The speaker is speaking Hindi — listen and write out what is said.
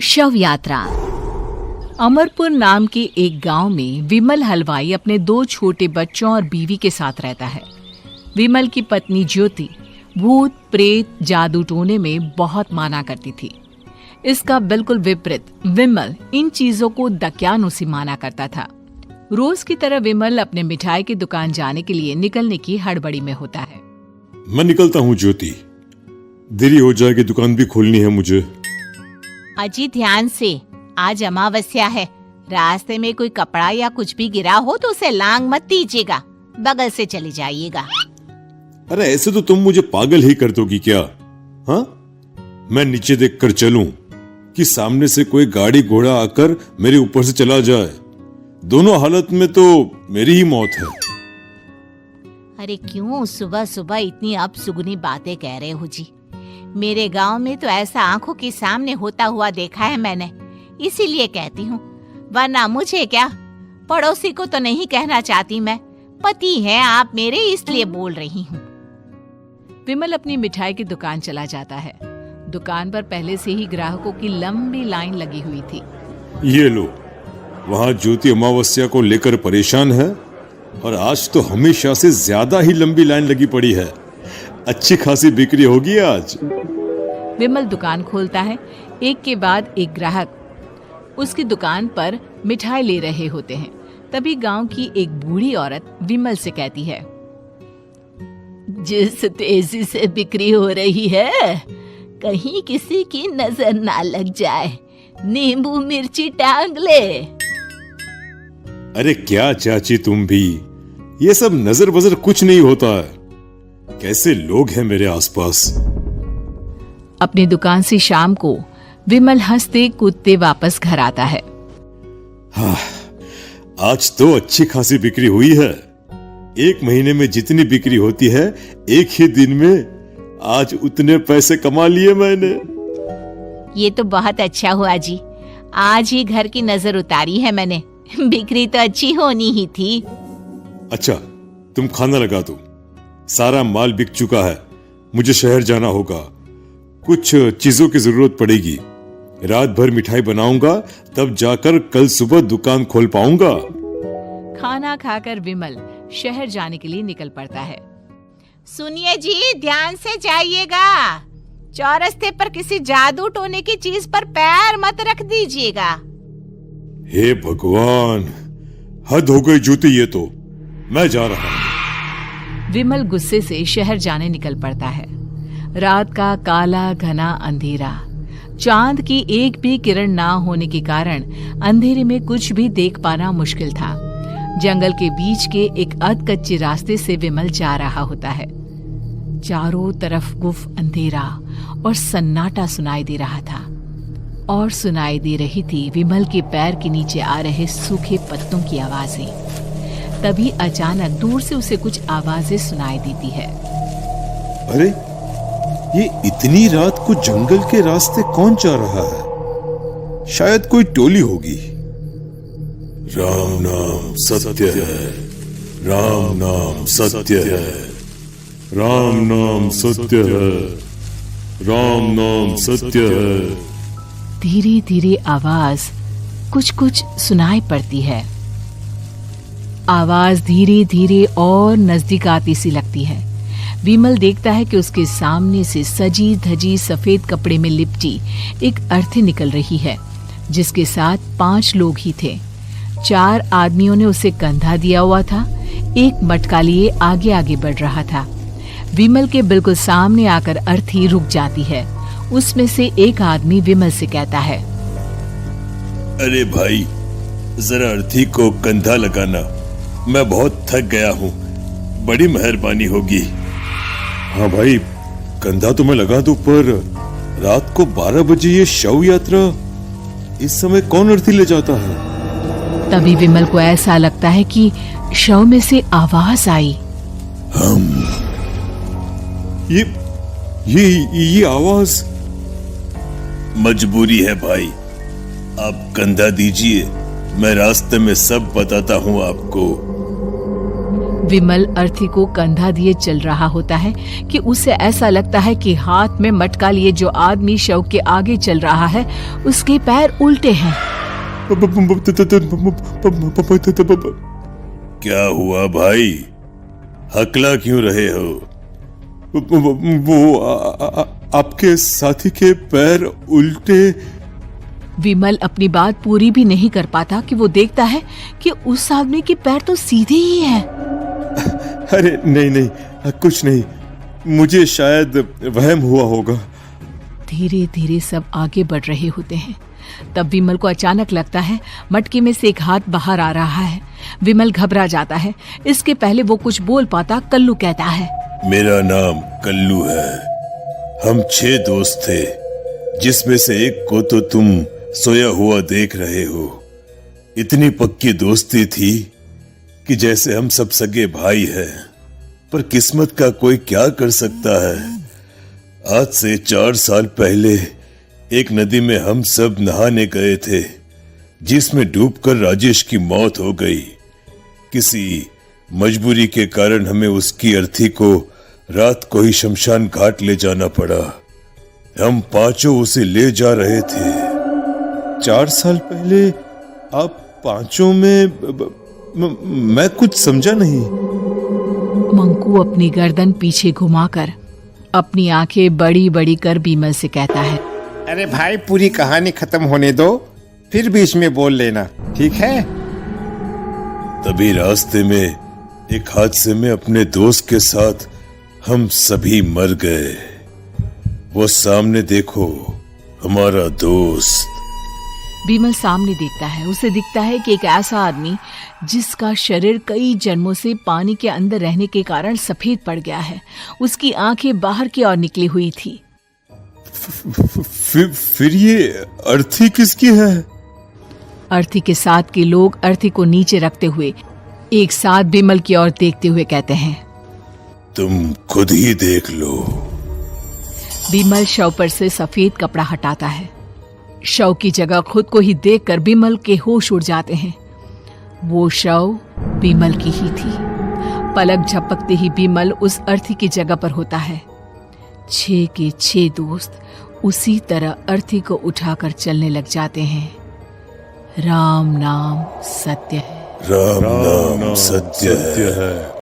शव यात्रा। अमरपुर नाम के एक गांव में विमल हलवाई अपने 2 छोटे बच्चों और बीवी के साथ रहता है। विमल की पत्नी ज्योति भूत प्रेत जादू टोने में बहुत माना करती थी। इसका बिल्कुल विपरीत विमल इन चीजों को दक्यानुसी माना करता था। रोज की तरह विमल अपने मिठाई की दुकान जाने के लिए निकलने की हड़बड़ी में होता है। मैं निकलता हूँ ज्योति, देरी हो जाएगी, दुकान भी खोलनी है मुझे। अजी ध्यान से, आज अमावस्या है। रास्ते में कोई कपड़ा या कुछ भी गिरा हो तो उसे लांग मत दीजिएगा, बगल से चली जाइएगा। अरे ऐसे तो तुम मुझे पागल ही कर दोगी क्या? हाँ, मैं नीचे देखकर चलूं कि सामने से कोई गाड़ी घोड़ा आकर मेरे ऊपर से चला जाए? दोनों हालत में तो मेरी ही मौत है। अरे क्यों सुबह सुबह इतनी अपसुगनी बातें कह रहे हो जी? मेरे गांव में तो ऐसा आंखों के सामने होता हुआ देखा है मैंने, इसीलिए कहती हूँ, वरना मुझे क्या, पड़ोसी को तो नहीं कहना चाहती मैं। पति है आप मेरे, इसलिए बोल रही हूँ। विमल अपनी मिठाई की दुकान चला जाता है। दुकान पर पहले से ही ग्राहकों की लंबी लाइन लगी हुई थी। ये लो, वहाँ ज्योति अमावस्या को लेकर परेशान है और आज तो हमेशा से ज्यादा ही लंबी लाइन लगी पड़ी है। अच्छी खासी बिक्री होगी आज। विमल दुकान खोलता है। एक के बाद एक ग्राहक उसकी दुकान पर मिठाई ले रहे होते हैं। तभी गांव की एक बूढ़ी औरत विमल से कहती है, जिस तेजी से बिक्री हो रही है, कहीं किसी की नजर ना लग जाए, नींबू मिर्ची टांग ले। अरे क्या चाची तुम भी, ये सब नजर बजर कुछ नहीं होता है। कैसे लोग हैं मेरे आसपास। अपनी दुकान से शाम को विमल हंसते कूदते वापस घर आता है। हाँ, आज तो अच्छी खासी बिक्री हुई है। एक महीने में जितनी बिक्री होती है, एक ही दिन में आज उतने पैसे कमा लिए मैंने। ये तो बहुत अच्छा हुआ जी, आज ही घर की नजर उतारी है मैंने। बिक्री तो अच्छी होनी ही थी। अच्छा, तुम खाना लगा दो, सारा माल बिक चुका है। मुझे शहर जाना होगा, कुछ चीजों की जरूरत पड़ेगी। रात भर मिठाई बनाऊंगा, तब जाकर कल सुबह दुकान खोल पाऊंगा। खाना खाकर विमल शहर जाने के लिए निकल पड़ता है। सुनिए जी, ध्यान से जाइएगा। चौरस्ते पर किसी जादू टोने की चीज पर पैर मत रख दीजिएगा। हे भगवान, हद हो गई ज्योति, ये तो मैं जा रहा हूं। विमल गुस्से से शहर जाने निकल पड़ता है। रात का काला घना अंधेरा, चांद की एक भी किरण ना होने के कारण अंधेरे में कुछ भी देख पाना मुश्किल था। जंगल के बीच के एक अधकच्चे रास्ते से विमल जा रहा होता है। चारों तरफ गुफ अंधेरा और सन्नाटा सुनाई दे रहा था, और सुनाई दे रही थी विमल के पैर के नीचे आ रहे सूखे पत्तों की आवाजें। तभी अचानक दूर से उसे कुछ आवाजें सुनाई देती है। अरे, ये इतनी रात को जंगल के रास्ते कौन जा रहा है? शायद कोई टोली होगी। राम नाम सत्य है, राम नाम सत्य है, राम नाम सत्य है, राम नाम सत्य है। धीरे धीरे आवाज कुछ कुछ सुनाई पड़ती है। आवाज धीरे धीरे और नजदीक आती सी लगती है। विमल देखता है कि उसके सामने से सजी धजी सफेद कपड़े में लिपटी एक अर्थी निकल रही है, जिसके साथ 5 लोग ही थे। 4 आदमियों ने उसे कंधा दिया हुआ था। एक मटका लिए आगे आगे बढ़ रहा था। विमल के बिल्कुल सामने आकर अर्थी रुक जाती है। उसमें से एक आदमी विमल से कहता है, अरे भाई, जरा अर्थी को कंधा लगाना, मैं बहुत थक गया हूँ, बड़ी मेहरबानी होगी। हाँ भाई, कंधा तो मैं लगा दूं, पर रात को 12 बजे ये शव यात्रा, इस समय कौन अर्थी ले जाता है? तभी विमल को ऐसा लगता है कि शव में से आवाज आई, ये आवाज। मजबूरी है भाई, आप कंधा दीजिए, मैं रास्ते में सब बताता हूँ आपको। विमल अर्थी को कंधा दिए चल रहा होता है कि उसे ऐसा लगता है कि हाथ में मटका लिए जो आदमी शव के आगे चल रहा है उसके पैर उल्टे हैं। क्या हुआ भाई, हकला क्यों रहे हो? वो आपके साथी के पैर उल्टे। विमल अपनी बात पूरी भी नहीं कर पाता कि वो देखता है कि उस आदमी के पैर तो सीधे ही हैं। अरे नहीं, कुछ नहीं, मुझे शायद वहम हुआ होगा। धीरे धीरे सब आगे बढ़ रहे होते हैं। तब विमल को अचानक लगता है मटके में से एक हाथ बाहर आ रहा है। विमल घबरा जाता है। इसके पहले वो कुछ बोल पाता, कल्लू कहता है, मेरा नाम कल्लू है। हम 6 दोस्त थे, जिसमें से एक को तो तुम सोया हुआ देख रहे हो। इतनी पक्की दोस्ती थी कि जैसे हम सब सगे भाई हैं। पर किस्मत का कोई क्या कर सकता है। आज से 4 साल पहले एक नदी में हम सब नहाने गए थे, जिसमें डूबकर राजेश की मौत हो गई। किसी मजबूरी के कारण हमें उसकी अर्थी को रात को ही शमशान घाट ले जाना पड़ा। हम 5 उसे ले जा रहे थे। 4 साल पहले आप 5 में मैं कुछ समझा नहीं। मंकू अपनी गर्दन पीछे घुमाकर अपनी आंखें बड़ी बड़ी कर विमल से कहता है, अरे भाई, पूरी कहानी खत्म होने दो, फिर बीच में बोल लेना, ठीक है? तभी रास्ते में एक हादसे में अपने दोस्त के साथ हम सभी मर गए। वो सामने देखो, हमारा दोस्त। विमल सामने देखता है। उसे दिखता है कि एक ऐसा आदमी जिसका शरीर कई जन्मों से पानी के अंदर रहने के कारण सफेद पड़ गया है। उसकी आंखें बाहर की ओर निकली हुई थी। फिर ये अर्थी किसकी है? अर्थी के साथ के लोग अर्थी को नीचे रखते हुए एक साथ विमल की ओर देखते हुए कहते हैं, तुम खुद ही देख लो। विमल शव पर से सफेद कपड़ा हटाता है। शव की जगह खुद को ही देखकर विमल के होश उड़ जाते हैं। वो शव विमल की ही थी। पलक झपकते ही विमल उस अर्थी की जगह पर होता है। 6 के 6 दोस्त उसी तरह अर्थी को उठाकर चलने लग जाते हैं। राम नाम सत्य है। राम नाम सत्य है।